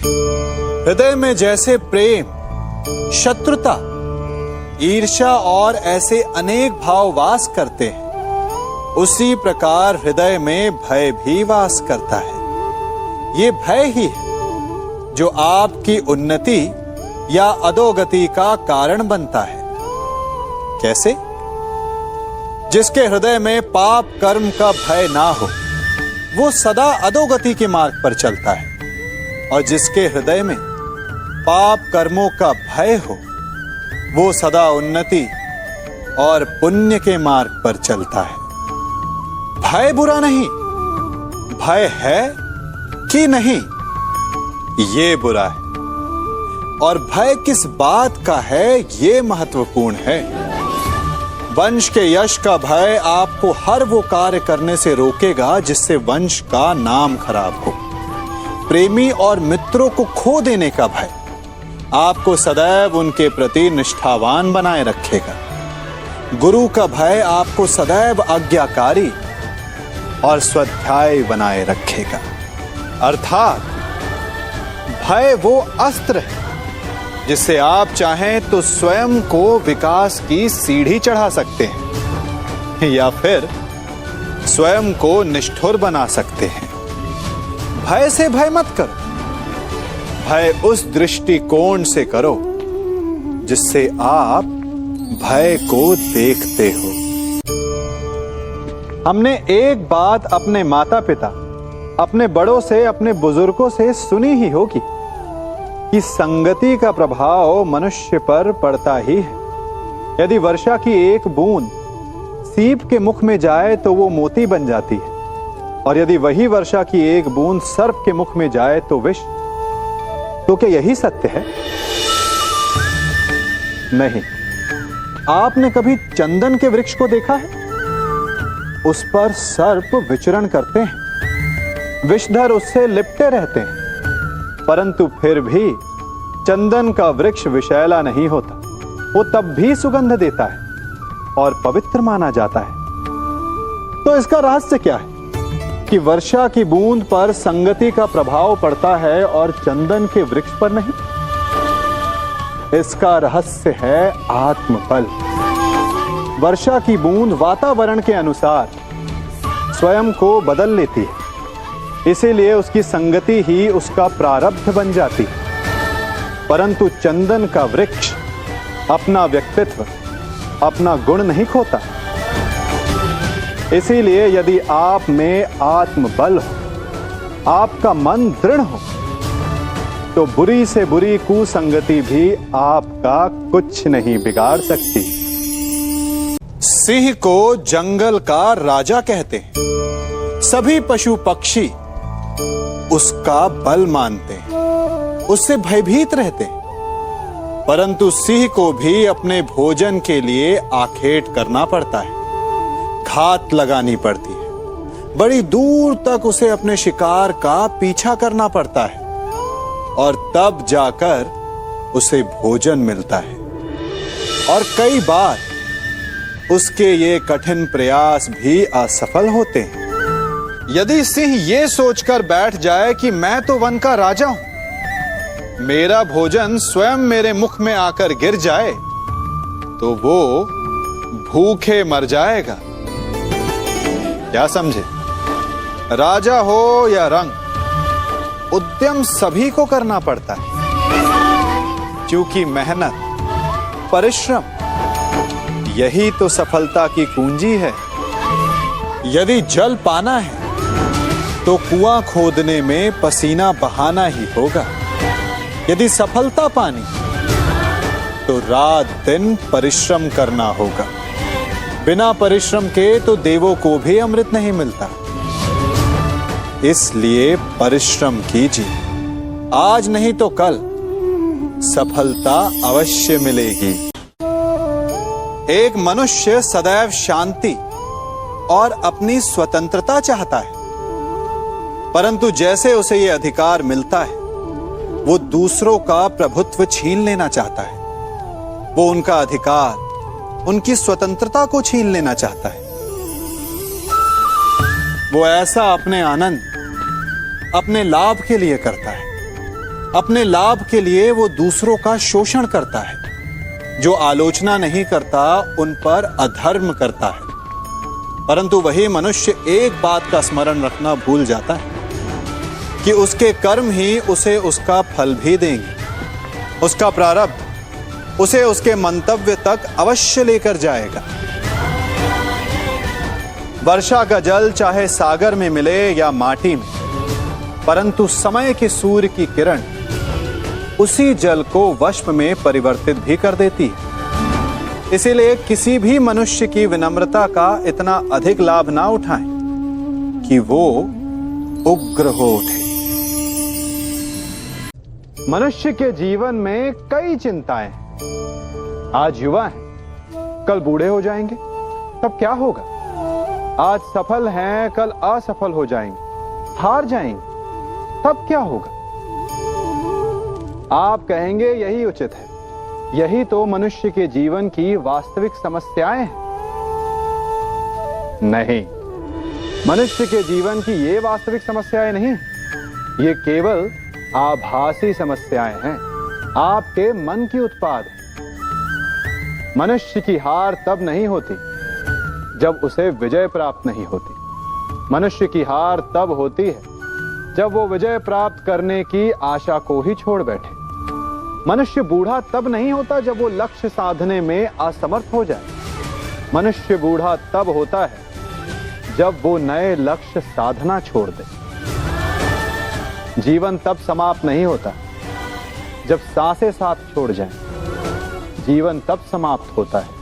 हृदय में जैसे प्रेम, शत्रुता, ईर्ष्या और ऐसे अनेक भाव वास करते हैं, उसी प्रकार हृदय में भय भी वास करता है। ये भय ही है जो आपकी उन्नति या अधोगति का कारण बनता है। कैसे? जिसके हृदय में पाप कर्म का भय ना हो, वो सदा अधोगति के मार्ग पर चलता है, और जिसके हृदय में पाप कर्मों का भय हो, वो सदा उन्नति और पुण्य के मार्ग पर चलता है। भय बुरा नहीं, भय है कि नहीं, ये बुरा है। और भय किस बात का है, ये महत्वपूर्ण है। वंश के यश का भय आपको हर वो कार्य करने से रोकेगा जिससे वंश का नाम खराब हो। प्रेमी और मित्रों को खो देने का भय आपको सदैव उनके प्रति निष्ठावान बनाए रखेगा। गुरु का भय आपको सदैव आज्ञाकारी और स्वाध्यायी बनाए रखेगा। अर्थात भय वो अस्त्र है जिससे आप चाहें तो स्वयं को विकास की सीढ़ी चढ़ा सकते हैं या फिर स्वयं को निष्ठुर बना सकते हैं। भय से भय मत करो, भय उस दृष्टिकोण से करो जिससे आप भय को देखते हो। हमने एक बात अपने माता पिता, अपने बड़ों से, अपने बुजुर्गों से सुनी ही होगी कि संगति का प्रभाव मनुष्य पर पड़ता ही है। यदि वर्षा की एक बूंद सीप के मुख में जाए तो वो मोती बन जाती है, और यदि वही वर्षा की एक बूंद सर्प के मुख में जाए तो विष। तो क्या यही सत्य है? नहीं। आपने कभी चंदन के वृक्ष को देखा है? उस पर सर्प विचरण करते हैं, विषधर उससे लिपटे रहते हैं, परंतु फिर भी चंदन का वृक्ष विषैला नहीं होता। वो तब भी सुगंध देता है और पवित्र माना जाता है। तो इसका रहस्य क्या है कि वर्षा की बूंद पर संगति का प्रभाव पड़ता है और चंदन के वृक्ष पर नहीं? इसका रहस्य है आत्मबल। वर्षा की बूंद वातावरण के अनुसार स्वयं को बदल लेती है, इसीलिए उसकी संगति ही उसका प्रारब्ध बन जाती है। परंतु चंदन का वृक्ष अपना व्यक्तित्व, अपना गुण नहीं खोता। इसीलिए यदि आप में आत्मबल हो, आपका मन दृढ़ हो, तो बुरी से बुरी कुसंगति भी आपका कुछ नहीं बिगाड़ सकती। सिंह को जंगल का राजा कहते हैं। सभी पशु पक्षी उसका बल मानते हैं, उससे भयभीत रहते हैं, परंतु सिंह को भी अपने भोजन के लिए आखेट करना पड़ता है, घात लगानी पड़ती है, बड़ी दूर तक उसे अपने शिकार का पीछा करना पड़ता है, और तब जाकर उसे भोजन मिलता है। और कई बार उसके ये कठिन प्रयास भी असफल होते हैं। यदि सिंह ये सोचकर बैठ जाए कि मैं तो वन का राजा हूं, मेरा भोजन स्वयं मेरे मुख में आकर गिर जाए, तो वो भूखे मर जाएगा। क्या समझे? राजा हो या रंक, उद्यम सभी को करना पड़ता है, क्योंकि मेहनत, परिश्रम यही तो सफलता की कुंजी है। यदि जल पाना है तो कुआं खोदने में पसीना बहाना ही होगा। यदि सफलता पानी तो रात दिन परिश्रम करना होगा। बिना परिश्रम के तो देवों को भी अमृत नहीं मिलता। इसलिए परिश्रम कीजिए, आज नहीं तो कल सफलता अवश्य मिलेगी। एक मनुष्य सदैव शांति और अपनी स्वतंत्रता चाहता है, परंतु जैसे उसे यह अधिकार मिलता है, वो दूसरों का प्रभुत्व छीन लेना चाहता है। वो उनका अधिकार, उनकी स्वतंत्रता को छीन लेना चाहता है। वो ऐसा अपने आनंद, अपने लाभ के लिए करता है। अपने लाभ के लिए वो दूसरों का शोषण करता है। जो आलोचना नहीं करता उन पर अधर्म करता है। परंतु वही मनुष्य एक बात का स्मरण रखना भूल जाता है कि उसके कर्म ही उसे उसका फल भी देंगे। उसका प्रारब्ध उसे उसके मंतव्य तक अवश्य लेकर जाएगा। वर्षा का जल चाहे सागर में मिले या माटी में, परंतु समय के सूर्य की किरण उसी जल को वष्प में परिवर्तित भी कर देती है। इसीलिए किसी भी मनुष्य की विनम्रता का इतना अधिक लाभ ना उठाएं कि वो उग्र हो उठे। मनुष्य के जीवन में कई चिंताएं हैं। आज युवा हैं, कल बूढ़े हो जाएंगे, तब क्या होगा? आज सफल हैं, कल असफल हो जाएंगे, हार जाएंगे, तब क्या होगा? आप कहेंगे यही उचित है, यही तो मनुष्य के जीवन की वास्तविक समस्याएं हैं। नहीं, मनुष्य के जीवन की ये वास्तविक समस्याएं नहीं, ये केवल आभासी समस्याएं हैं, आपके मन की उत्पाद है। मनुष्य की हार तब नहीं होती जब उसे विजय प्राप्त नहीं होती। मनुष्य की हार तब होती है जब वो विजय प्राप्त करने की आशा को ही छोड़ बैठे। मनुष्य बूढ़ा तब नहीं होता जब वो लक्ष्य साधने में असमर्थ हो जाए। मनुष्य बूढ़ा तब होता है जब वो नए लक्ष्य साधना छोड़ दे। जीवन तब समाप्त नहीं होता जब सांसें साथ छोड़ जाएं। जीवन तब समाप्त होता है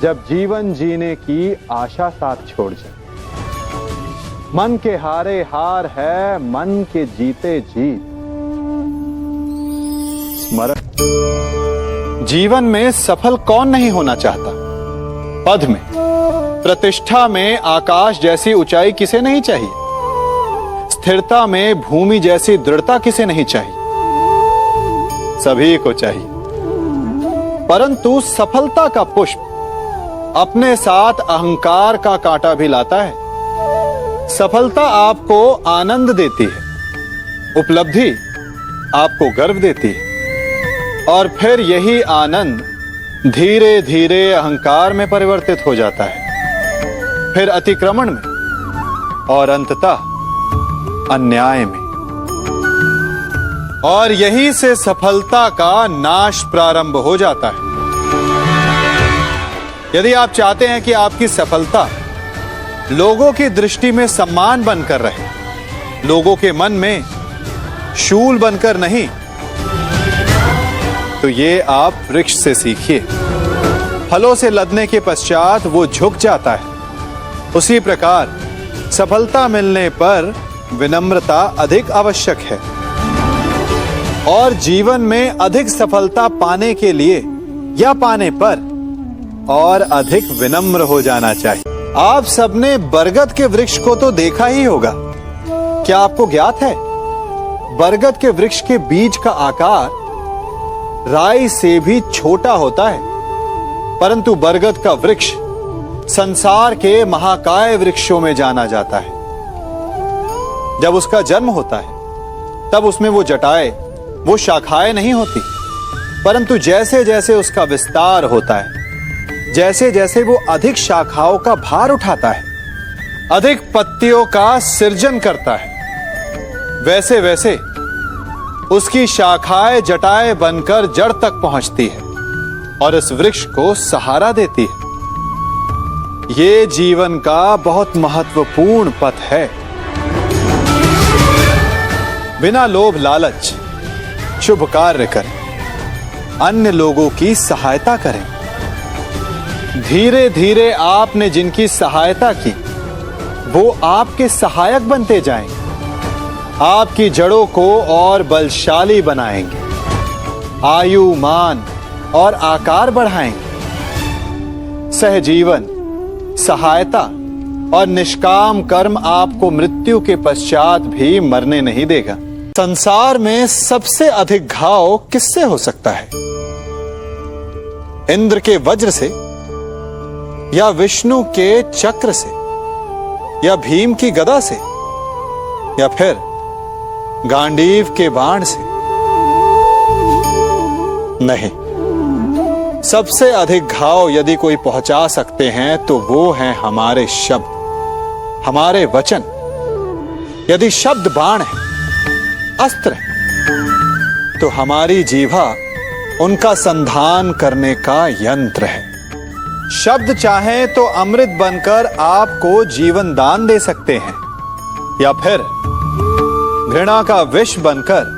जब जीवन जीने की आशा साथ छोड़ जाए। मन के हारे हार है, मन के जीते जीत। स्मरण। जीवन में सफल कौन नहीं होना चाहता? पद में, प्रतिष्ठा में आकाश जैसी ऊंचाई किसे नहीं चाहिए? स्थिरता में भूमि जैसी दृढ़ता किसे नहीं चाहिए? सभी को चाहिए। परंतु सफलता का पुष्प अपने साथ अहंकार का कांटा भी लाता है। सफलता आपको आनंद देती है, उपलब्धि आपको गर्व देती है, और फिर यही आनंद धीरे धीरे अहंकार में परिवर्तित हो जाता है, फिर अतिक्रमण में, और अंततः अन्याय में। और यहीं से सफलता का नाश प्रारंभ हो जाता है। यदि आप चाहते हैं कि आपकी सफलता लोगों की दृष्टि में सम्मान बनकर रहे, लोगों के मन में शूल बनकर नहीं, तो ये आप वृक्ष से सीखिए। फलों से लदने के पश्चात वो झुक जाता है। उसी प्रकार सफलता मिलने पर विनम्रता अधिक आवश्यक है। और जीवन में अधिक सफलता पाने के लिए या पाने पर और अधिक विनम्र हो जाना चाहिए। आप सबने बरगद के वृक्ष को तो देखा ही होगा। क्या आपको ज्ञात है, बरगद के वृक्ष के बीज का आकार राई से भी छोटा होता है, परंतु बरगद का वृक्ष संसार के महाकाय वृक्षों में जाना जाता है। जब उसका जन्म होता है तब उसमें वो जटाएं, वो शाखाएं नहीं होती, परंतु जैसे जैसे उसका विस्तार होता है, जैसे जैसे वो अधिक शाखाओं का भार उठाता है, अधिक पत्तियों का सृजन करता है, वैसे वैसे उसकी शाखाएं जटाएं बनकर जड़ तक पहुंचती है और इस वृक्ष को सहारा देती है। ये जीवन का बहुत महत्वपूर्ण पथ है। बिना लोभ लालच शुभ कार्य करें, अन्य लोगों की सहायता करें। धीरे धीरे आपने जिनकी सहायता की वो आपके सहायक बनते जाएंगे, आपकी जड़ों को और बलशाली बनाएंगे, आयु मान और आकार बढ़ाएंगे। सहजीवन, सहायता और निष्काम कर्म आपको मृत्यु के पश्चात भी मरने नहीं देगा। संसार में सबसे अधिक घाव किससे हो सकता है? इंद्र के वज्र से, या विष्णु के चक्र से, या भीम की गदा से, या फिर गांडीव के बाण से नहीं, सबसे अधिक घाव यदि कोई पहुंचा सकते हैं तो वो हैं हमारे शब्द, हमारे वचन। यदि शब्द बाण है, अस्त्र है, तो हमारी जीभा उनका संधान करने का यंत्र है। शब्द चाहे तो अमृत बनकर आपको जीवन दान दे सकते हैं, या फिर घृणा का विष बनकर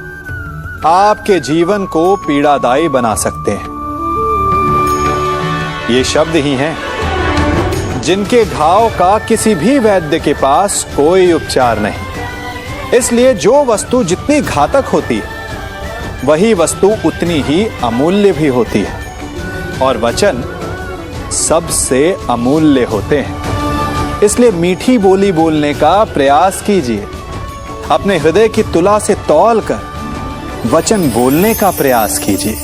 आपके जीवन को पीड़ादायी बना सकते हैं। ये शब्द ही हैं जिनके घाव का किसी भी वैद्य के पास कोई उपचार नहीं। इसलिए जो वस्तु जितनी घातक होती है, वही वस्तु उतनी ही अमूल्य भी होती है, और वचन सबसे अमूल्य होते हैं। इसलिए मीठी बोली बोलने का प्रयास कीजिए, अपने हृदय की तुला से तौल कर वचन बोलने का प्रयास कीजिए।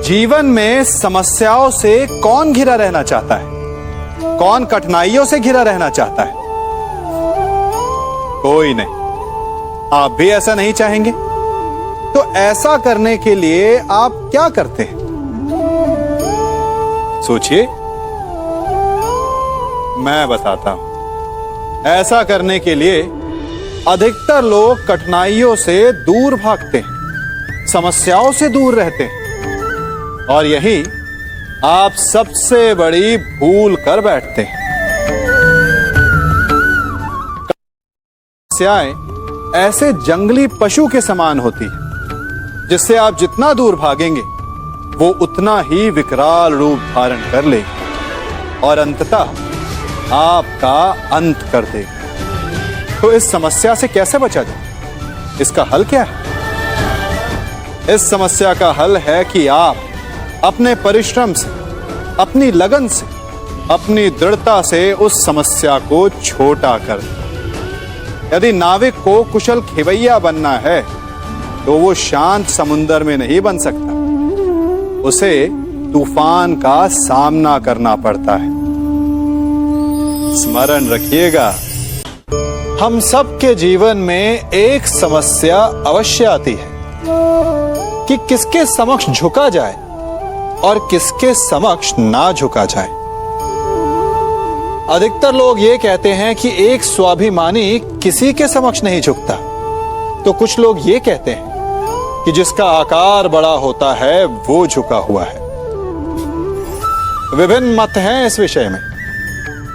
जीवन में समस्याओं से कौन घिरा रहना चाहता है? कौन कठिनाइयों से घिरा रहना चाहता है? कोई नहीं। आप भी ऐसा नहीं चाहेंगे? तो ऐसा करने के लिए आप क्या करते हैं? सोचिए, मैं बताता हूं। ऐसा करने के लिए अधिकतर लोग कठिनाइयों से दूर भागते हैं, समस्याओं से दूर रहते हैं, और यही आप सबसे बड़ी भूल कर बैठते हैं। समस्याएं ऐसे जंगली पशु के समान होती है, जिससे आप जितना दूर भागेंगे वो उतना ही विकराल रूप धारण कर लेगी और अंततः आपका अंत कर देगी। तो इस समस्या से कैसे बचा जाए? इसका हल क्या है? इस समस्या का हल है कि आप अपने परिश्रम से, अपनी लगन से, अपनी दृढ़ता से उस समस्या को छोटा कर दें। यदि नाविक को कुशल खेवैया बनना है तो वो शांत समुद्र में नहीं बन सकता, उसे तूफान का सामना करना पड़ता है। स्मरण रखिएगा, हम सबके जीवन में एक समस्या अवश्य आती है कि किसके समक्ष झुका जाए और किसके समक्ष ना झुका जाए। अधिकतर लोग ये कहते हैं कि एक स्वाभिमानी किसी के समक्ष नहीं झुकता, तो कुछ लोग ये कहते हैं कि जिसका आकार बड़ा होता है वो झुका हुआ है। विभिन्न मत हैं इस विषय में,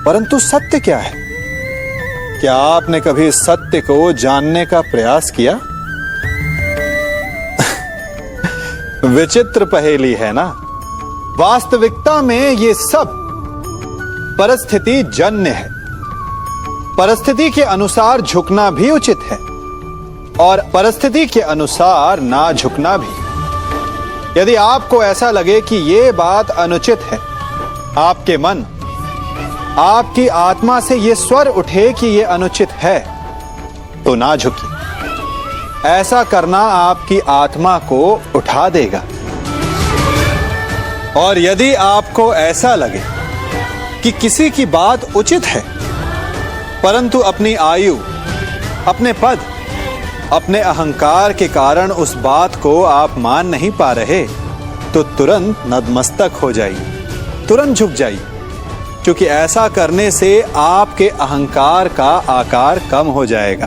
परंतु सत्य क्या है? क्या आपने कभी इस सत्य को जानने का प्रयास किया? विचित्र पहेली है ना? वास्तविकता में ये सब परिस्थिति जन्य है। परिस्थिति के अनुसार झुकना भी उचित है और परिस्थिति के अनुसार ना झुकना भी। यदि आपको ऐसा लगे कि ये बात अनुचित है, आपके मन, आपकी आत्मा से ये स्वर उठे कि ये अनुचित है, तो ना झुकिए। ऐसा करना आपकी आत्मा को उठा देगा। और यदि आपको ऐसा लगे कि किसी की बात उचित है, परंतु अपनी आयु, अपने पद, अपने अहंकार के कारण उस बात को आप मान नहीं पा रहे, तो तुरंत नतमस्तक हो जाइए, तुरंत झुक जाइए, क्योंकि ऐसा करने से आपके अहंकार का आकार कम हो जाएगा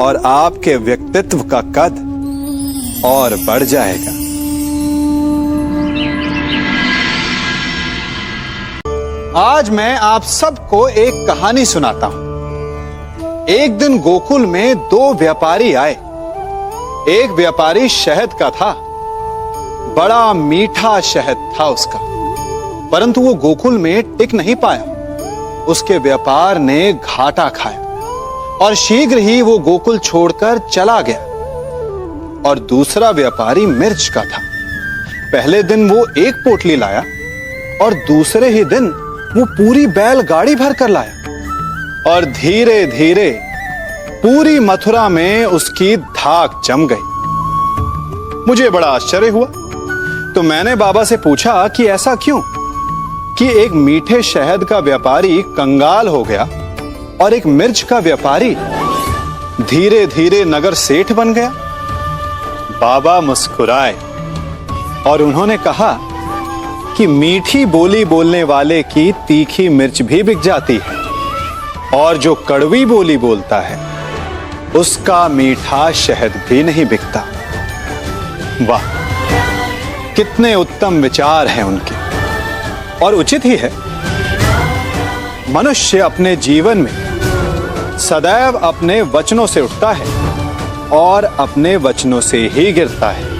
और आपके व्यक्तित्व का कद और बढ़ जाएगा। आज मैं आप सबको एक कहानी सुनाता हूं। एक दिन गोकुल में दो व्यापारी आए। एक व्यापारी शहद का था, बड़ा मीठा शहद था उसका, परंतु वो गोकुल में टिक नहीं पाया। उसके व्यापार ने घाटा खाया और शीघ्र ही वो गोकुल छोड़कर चला गया। और दूसरा व्यापारी मिर्च का था। पहले दिन वो एक पोटली लाया और दूसरे ही दिन वो पूरी बैलगाड़ी भर कर लाया और धीरे धीरे पूरी मथुरा में उसकी धाक जम गई। मुझे बड़ा आश्चर्य हुआ, तो मैंने बाबा से पूछा कि ऐसा क्यों कि एक मीठे शहद का व्यापारी कंगाल हो गया और एक मिर्च का व्यापारी धीरे धीरे नगर सेठ बन गया। बाबा मुस्कुराए और उन्होंने कहा कि मीठी बोली बोलने वाले की तीखी मिर्च भी बिक जाती है और जो कड़वी बोली बोलता है उसका मीठा शहद भी नहीं बिकता। वाह, कितने उत्तम विचार हैं उनके, और उचित ही है। मनुष्य अपने जीवन में सदैव अपने वचनों से उठता है और अपने वचनों से ही गिरता है।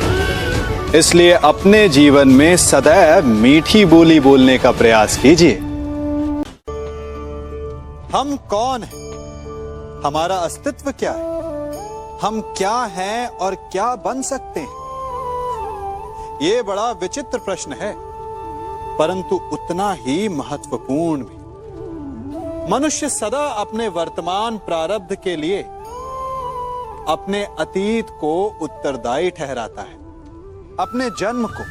इसलिए अपने जीवन में सदैव मीठी बोली बोलने का प्रयास कीजिए। हम कौन हैं? हमारा अस्तित्व क्या है? हम क्या हैं और क्या बन सकते हैं? यह बड़ा विचित्र प्रश्न है, परंतु उतना ही महत्वपूर्ण भी। मनुष्य सदा अपने वर्तमान प्रारब्ध के लिए अपने अतीत को उत्तरदायी ठहराता है, अपने जन्म को,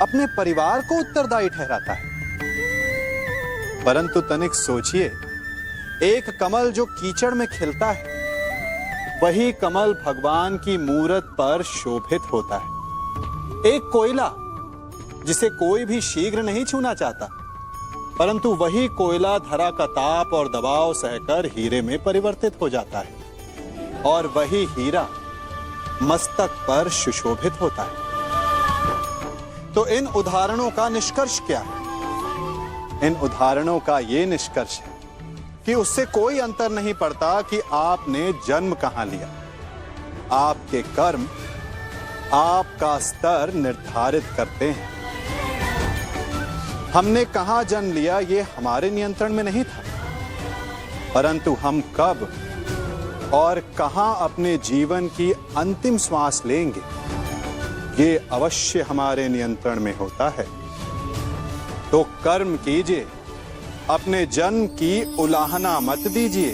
अपने परिवार को उत्तरदायी ठहराता है। परंतु तनिक सोचिए, एक कमल जो कीचड़ में खिलता है, वही कमल भगवान की मूरत पर शोभित होता है। एक कोयला जिसे कोई भी शीघ्र नहीं छूना चाहता, परंतु वही कोयला धरा का ताप और दबाव सहकर हीरे में परिवर्तित हो जाता है और वही हीरा मस्तक पर सुशोभित होता है। तो इन उदाहरणों का निष्कर्ष क्या है? इन उदाहरणों का यह निष्कर्ष है कि उससे कोई अंतर नहीं पड़ता कि आपने जन्म कहां लिया। आपके कर्म आपका स्तर निर्धारित करते हैं। हमने कहां जन्म लिया ये हमारे नियंत्रण में नहीं था, परंतु हम कब और कहां अपने जीवन की अंतिम श्वास लेंगे ये अवश्य हमारे नियंत्रण में होता है। तो कर्म कीजिए, अपने जन्म की उलाहना मत दीजिए।